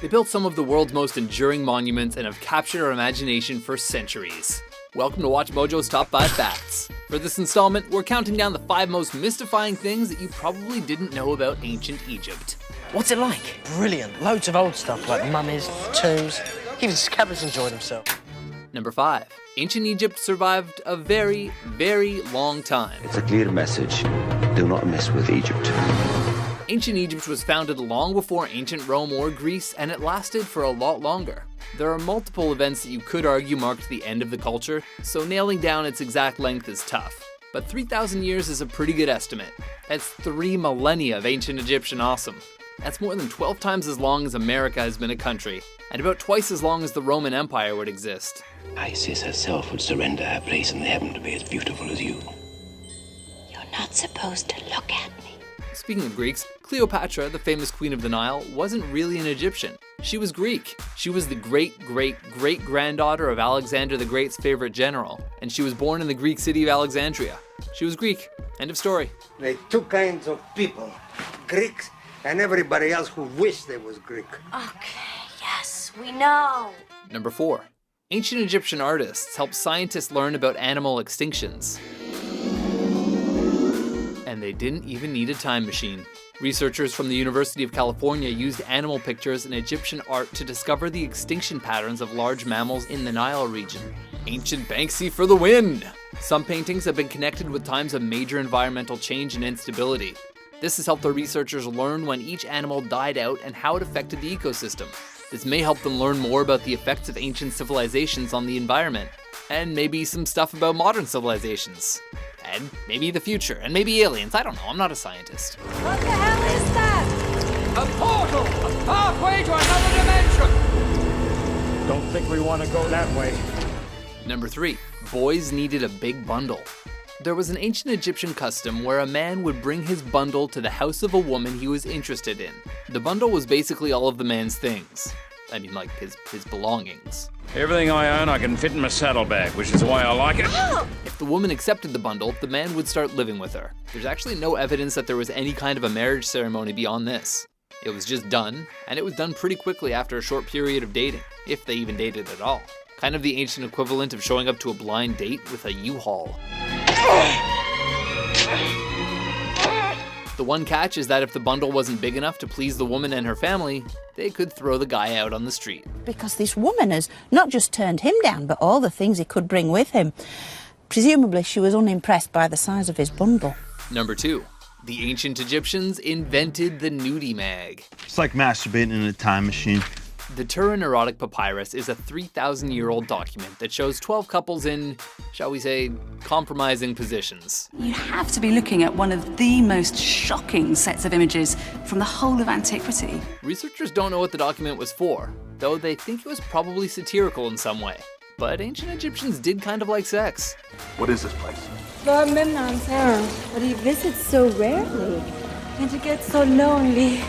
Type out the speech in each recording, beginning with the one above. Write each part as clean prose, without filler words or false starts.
They built some of the world's most enduring monuments and have captured our imagination for centuries. Welcome to Watch Mojo's Top 5 Facts. For this installment, we're counting down the 5 most mystifying things that you probably didn't know about ancient Egypt. What's it like? Brilliant. Loads of old stuff like mummies, tombs. Even scabbards enjoy themselves. Number 5. Ancient Egypt survived a very, very long time. It's a clear message. Do not mess with Egypt. Ancient Egypt was founded long before ancient Rome or Greece, and it lasted for a lot longer. There are multiple events that you could argue marked the end of the culture, so nailing down its exact length is tough. But 3,000 years is a pretty good estimate. That's 3 millennia of ancient Egyptian awesome. That's more than 12 times as long as America has been a country, and about twice as long as the Roman Empire would exist. Isis herself would surrender her place in heaven to be as beautiful as you. You're not supposed to look at me. Speaking of Greeks, Cleopatra, the famous queen of the Nile, wasn't really an Egyptian. She was Greek. She was the great-great-great-granddaughter of Alexander the Great's favorite general, and she was born in the Greek city of Alexandria. She was Greek. End of story. There are 2 kinds of people, Greeks and everybody else who wish they was Greek. Okay, yes, we know. Number 4. Ancient Egyptian artists helped scientists learn about animal extinctions. And they didn't even need a time machine. Researchers from the University of California used animal pictures and Egyptian art to discover the extinction patterns of large mammals in the Nile region. Ancient Banksy for the win! Some paintings have been connected with times of major environmental change and instability. This has helped the researchers learn when each animal died out and how it affected the ecosystem. This may help them learn more about the effects of ancient civilizations on the environment, and maybe some stuff about modern civilizations. And maybe the future, and maybe aliens. I don't know, I'm not a scientist. What the hell is that? A portal! Halfway to another dimension! Don't think we want to go that way. Number 3. Boys needed a big bundle. There was an ancient Egyptian custom where a man would bring his bundle to the house of a woman he was interested in. The bundle was basically all of the man's things. I mean, like his belongings. Everything I own I can fit in my saddlebag, which is why I like it. If the woman accepted the bundle, the man would start living with her. There's actually no evidence that there was any kind of a marriage ceremony beyond this. It was just done, and it was done pretty quickly after a short period of dating, if they even dated at all. Kind of the ancient equivalent of showing up to a blind date with a U-Haul. The one catch is that if the bundle wasn't big enough to please the woman and her family, they could throw the guy out on the street. Because this woman has not just turned him down, but all the things he could bring with him. Presumably she was unimpressed by the size of his bundle. Number 2. The ancient Egyptians invented the Nudie Mag. It's like masturbating in a time machine. The Turin Erotic Papyrus is a 3,000-year-old document that shows 12 couples in, shall we say, compromising positions. You have to be looking at one of the most shocking sets of images from the whole of antiquity. Researchers don't know what the document was for, though they think it was probably satirical in some way. But ancient Egyptians did kind of like sex. What is this place? Lord Memnon's harem, but he visits so rarely, and it gets so lonely.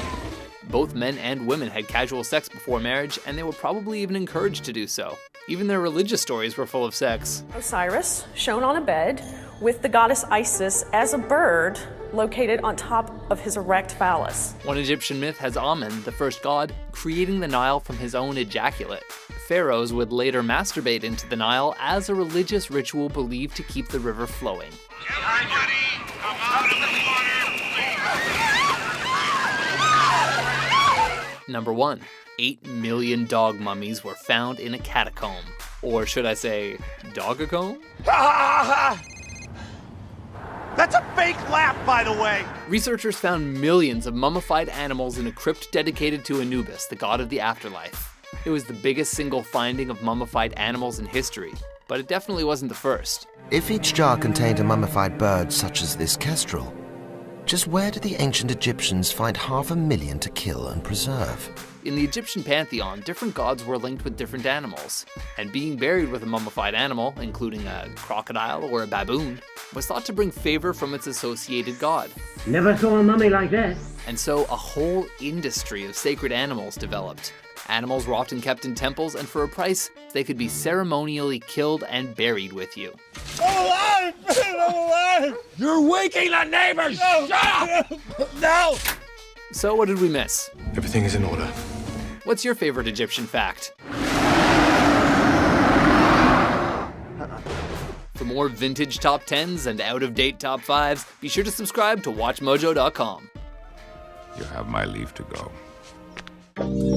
Both men and women had casual sex before marriage, and they were probably even encouraged to do so. Even their religious stories were full of sex. Osiris, shown on a bed, with the goddess Isis as a bird located on top of his erect phallus. One Egyptian myth has Amen, the first god, creating the Nile from his own ejaculate. Pharaohs would later masturbate into the Nile as a religious ritual believed to keep the river flowing. Everybody, come out of the water, please! Number 1. 8 million dog mummies were found in a catacomb. Or should I say, dogacomb? That's a fake laugh, by the way! Researchers found millions of mummified animals in a crypt dedicated to Anubis, the god of the afterlife. It was the biggest single finding of mummified animals in history, but it definitely wasn't the first. If each jar contained a mummified bird such as this kestrel, just where did the ancient Egyptians find 500,000 to kill and preserve? In the Egyptian pantheon, different gods were linked with different animals, and being buried with a mummified animal, including a crocodile or a baboon, was thought to bring favor from its associated god. Never saw a mummy like that. And so a whole industry of sacred animals developed. Animals were often kept in temples, and for a price, they could be ceremonially killed and buried with you. I'm alive! I'm alive! You're waking the neighbors! No. Shut up! No! So what did we miss? Everything is in order. What's your favorite Egyptian fact? For more vintage top 10s and out-of-date top 5s, be sure to subscribe to WatchMojo.com. You have my leave to go.